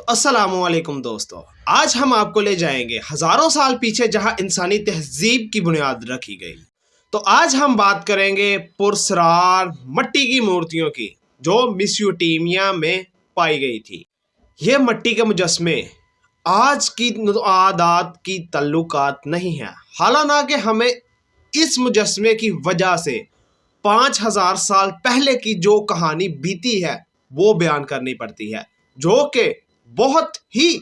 تو السلام علیکم دوستو، آج ہم آپ کو لے جائیں گے ہزاروں سال پیچھے جہاں انسانی تہذیب کی بنیاد رکھی گئی۔ تو آج ہم بات کریں گے پراسرار مٹی کی مورتیوں کی جو میسوپوٹیمیا میں پائی گئی تھی۔ یہ مٹی کے مجسمے آج کی عادات کی تعلقات نہیں ہیں، حالانکہ ہمیں اس مجسمے کی وجہ سے 5000 سال پہلے کی جو کہانی بیتی ہے وہ بیان کرنی پڑتی ہے، جو کہ بہت ہی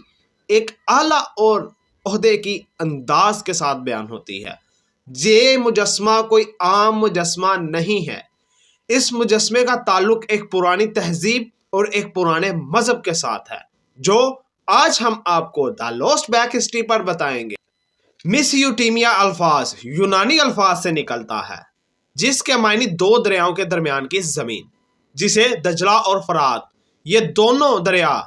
ایک اعلیٰ اور عہدے کی انداز کے ساتھ بیان ہوتی ہے۔ یہ مجسمہ کوئی عام مجسمہ نہیں ہے، اس مجسمے کا تعلق ایک پرانی تہذیب اور ایک پرانے مذہب کے ساتھ ہے، جو آج ہم آپ کو دا لاسٹ بیک ہسٹری پر بتائیں گے۔ میسوپوٹیمیا الفاظ یونانی الفاظ سے نکلتا ہے، جس کے معنی دو دریاؤں کے درمیان کی زمین، جسے دجلہ اور فرات یہ دونوں دریا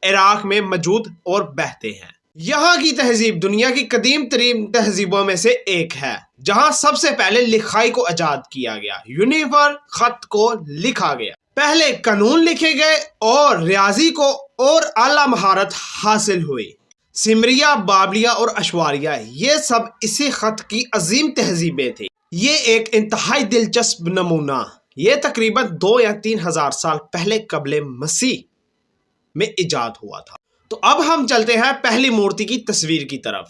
عراق میں موجود اور بہتے ہیں۔ یہاں کی تہذیب دنیا کی قدیم ترین تہذیبوں میں سے ایک ہے، جہاں سب سے پہلے لکھائی کو ایجاد کیا گیا، یونیفر خط کو لکھا گیا۔ پہلے قانون لکھے گئے اور ریاضی کو اور اعلیٰ مہارت حاصل ہوئی۔ سمریہ، بابلیہ اور اشواریہ یہ سب اسی خط کی عظیم تہذیبیں تھیں۔ یہ ایک انتہائی دلچسپ نمونہ یہ تقریباً 2 یا 3 ہزار سال پہلے قبل مسیح میں ایجاد ہوا تھا۔ تو اب ہم چلتے ہیں پہلی مورتی کی تصویر کی طرف۔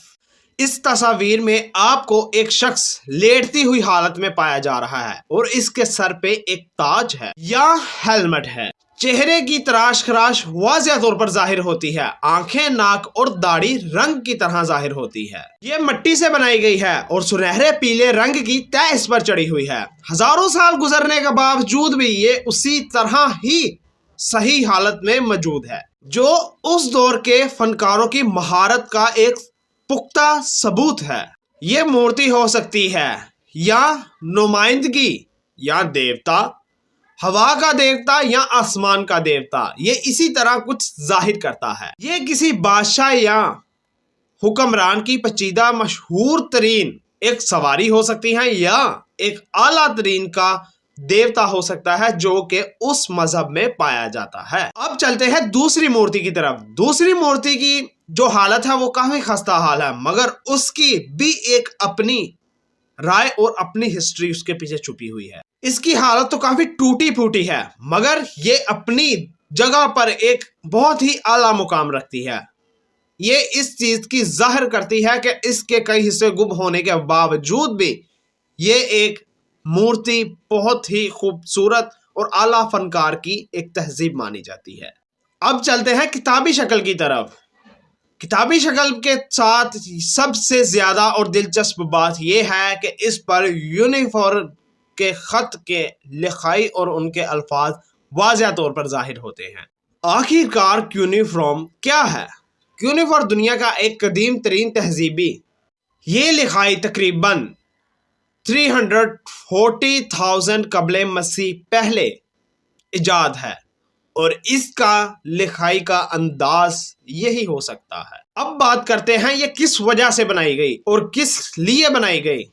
اس تصویر میں آپ کو ایک شخص لیٹتی ہوئی حالت میں پایا جا رہا ہے اور اس کے سر پہ ایک تاج ہے یا ہیلمٹ ہے۔ چہرے کی تراش خراش واضح طور پر ظاہر ہوتی ہے، آنکھیں، ناک اور داڑھی رنگ کی طرح ظاہر ہوتی ہے۔ یہ مٹی سے بنائی گئی ہے اور سنہرے پیلے رنگ کی تہ اس پر چڑھی ہوئی ہے۔ ہزاروں سال گزرنے کے باوجود بھی یہ اسی طرح ہی صحیح حالت میں موجود ہے، جو اس دور کے فنکاروں کی مہارت کا ایک پختہ ثبوت ہے۔ یہ مورتی ہو سکتی ہے یا نمائندگی یا دیوتا، ہوا کا دیوتا یا آسمان کا دیوتا، یہ اسی طرح کچھ ظاہر کرتا ہے۔ یہ کسی بادشاہ یا حکمران کی پیچیدہ مشہور ترین ایک سواری ہو سکتی ہے یا ایک اعلیٰ ترین کا دیوتا ہو سکتا ہے جو کہ اس مذہب میں پایا جاتا ہے۔ اب چلتے ہیں دوسری مورتی کی طرف۔ دوسری مورتی کی جو حالت ہے وہ کافی خستہ حال ہے، مگر اس کی بھی ایک اپنی رائے اور اپنی ہسٹری اس کے پیچھے چھپی ہوئی ہے۔ اس کی حالت تو کافی ٹوٹی پھوٹی ہے، مگر یہ اپنی جگہ پر ایک بہت ہی اعلیٰ مقام رکھتی ہے۔ یہ اس چیز کی ظاہر کرتی ہے کہ اس کے کئی حصے گم ہونے کے باوجود بھی یہ ایک مورتی بہت ہی خوبصورت اور اعلیٰ فنکار کی ایک تہذیب مانی جاتی ہے۔ اب چلتے ہیں کتابی شکل کی طرف۔ کتابی شکل کے ساتھ سب سے زیادہ اور دلچسپ بات یہ ہے کہ اس پر یونیفر کے خط کے لکھائی اور ان کے الفاظ واضح طور پر ظاہر ہوتے ہیں۔ آخرکار کیونیفارم کیا ہے؟ کیونیفر دنیا کا ایک قدیم ترین تہذیبی یہ لکھائی تقریباً 340,000 قبل مسیح پہلے ایجاد ہے، اور اس کا لکھائی کا انداز یہی ہو سکتا ہے۔ اب بات کرتے ہیں یہ کس وجہ سے بنائی گئی اور کس لیے بنائی گئی،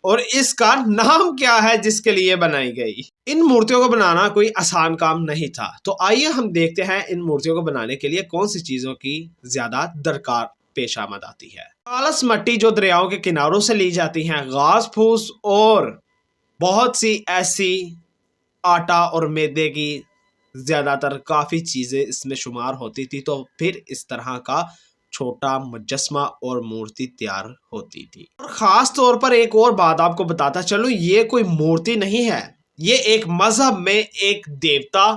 اور اس کا نام کیا ہے جس کے لیے بنائی گئی۔ ان مورتیوں کو بنانا کوئی آسان کام نہیں تھا، تو آئیے ہم دیکھتے ہیں ان مورتیوں کو بنانے کے لیے کون سی چیزوں کی زیادہ درکار پیش آمد آتی ہے۔ خالص مٹی جو دریاؤں کے کناروں سے لی جاتی ہیں، گھاس پھوس اور بہت سی ایسی آٹا اور میدے کی زیادہ تر کافی چیزیں اس میں شمار ہوتی تھی، تو پھر اس طرح کا چھوٹا مجسمہ اور مورتی تیار ہوتی تھی۔ اور خاص طور پر ایک اور بات آپ کو بتاتا چلوں، یہ کوئی مورتی نہیں ہے، یہ ایک مذہب میں ایک دیوتا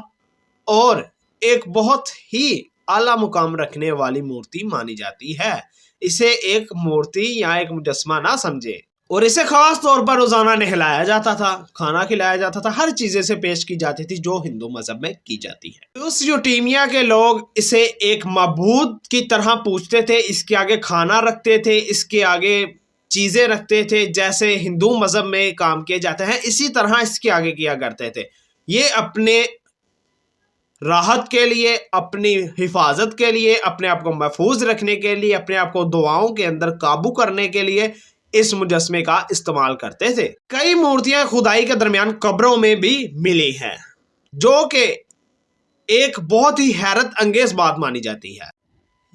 اور ایک بہت ہی اعلیٰ مقام رکھنے والی مورتی مانی جاتی ہے۔ اسے ایک مورتی یا ایک مجسمہ نہ سمجھے، اور اسے خاص طور پر روزانہ نہلایا جاتا تھا، کھانا کھلایا جاتا تھا، ہر چیزیں سے پیش کی جاتی تھی جو ہندو مذہب میں کی جاتی ہے۔ میسوپوٹیمیا کے لوگ اسے ایک معبود کی طرح پوجتے تھے، اس کے آگے کھانا رکھتے تھے، اس کے آگے چیزیں رکھتے تھے، جیسے ہندو مذہب میں کام کیے جاتے ہیں اسی طرح اس کے آگے کیا کرتے تھے۔ یہ اپنے راحت کے لیے، اپنی حفاظت کے لیے، اپنے آپ کو محفوظ رکھنے کے لیے، اپنے آپ کو دعاؤں کے اندر قابو کرنے کے لیے اس مجسمے کا استعمال کرتے تھے۔ کئی مورتیاں خدائی کے درمیان قبروں میں بھی ملی ہیں، جو کہ ایک بہت ہی حیرت انگیز بات مانی جاتی ہے۔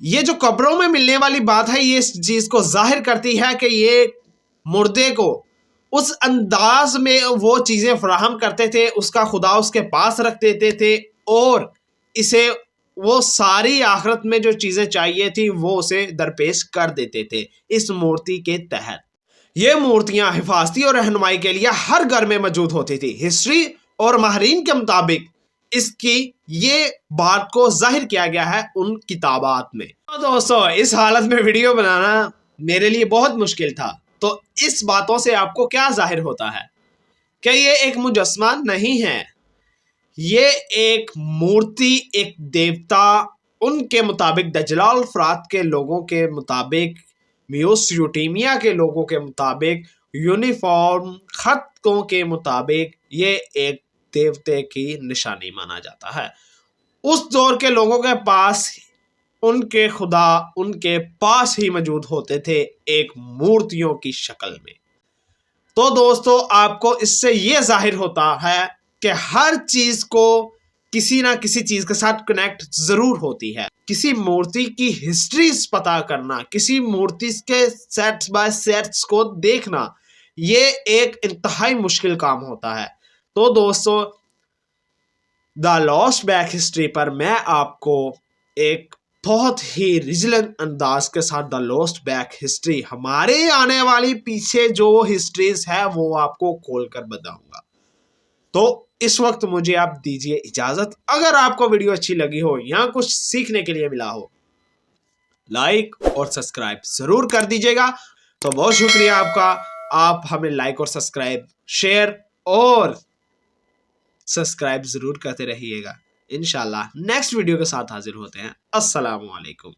یہ جو قبروں میں ملنے والی بات ہے یہ اس چیز کو ظاہر کرتی ہے کہ یہ مردے کو اس انداز میں وہ چیزیں فراہم کرتے تھے، اس کا خدا اس کے پاس رکھ دیتے تھے اور اسے وہ ساری آخرت میں جو چیزیں چاہیے تھی وہ اسے درپیش کر دیتے تھے اس مورتی کے تحت۔ یہ مورتیاں حفاظتی اور رہنمائی کے لیے ہر گھر میں موجود ہوتی تھی۔ ہسٹری اور ماہرین کے مطابق اس کی یہ بات کو ظاہر کیا گیا ہے ان کتابات میں۔ تو دوستو اس حالت میں ویڈیو بنانا میرے لیے بہت مشکل تھا، تو اس باتوں سے آپ کو کیا ظاہر ہوتا ہے کہ یہ ایک مجسمہ نہیں ہے، یہ ایک مورتی، ایک دیوتا۔ ان کے مطابق دجلال فرات کے لوگوں کے مطابق، میوسیوٹیمیا کے لوگوں کے مطابق، یونیفارم خطوں کے مطابق یہ ایک دیوتے کی نشانی مانا جاتا ہے۔ اس دور کے لوگوں کے پاس ان کے خدا ان کے پاس ہی موجود ہوتے تھے ایک مورتیوں کی شکل میں۔ تو دوستو آپ کو اس سے یہ ظاہر ہوتا ہے کہ ہر چیز کو کسی نہ کسی چیز کے ساتھ کنیکٹ ضرور ہوتی ہے۔ کسی مورتی کی ہسٹریز پتا کرنا، کسی مورتی کے سیٹس بائی سیٹس کو دیکھنا، یہ ایک انتہائی مشکل کام ہوتا ہے۔ تو دوستو دا لاسٹ بیک ہسٹری پر میں آپ کو ایک بہت ہی ریجلنٹ انداز کے ساتھ دا لاسٹ بیک ہسٹری، ہمارے آنے والی پیچھے جو ہسٹریز ہے وہ آپ کو کھول کر بتاؤں گا۔ تو اس وقت مجھے آپ دیجئے اجازت۔ اگر آپ کو ویڈیو اچھی لگی ہو یا کچھ سیکھنے کے لیے ملا ہو، لائک اور سبسکرائب ضرور کر دیجئے گا۔ تو بہت شکریہ آپ کا، آپ ہمیں لائک اور سبسکرائب، شیئر اور سبسکرائب ضرور کرتے رہیے گا۔ انشاءاللہ نیکسٹ ویڈیو کے ساتھ حاضر ہوتے ہیں۔ السلام علیکم۔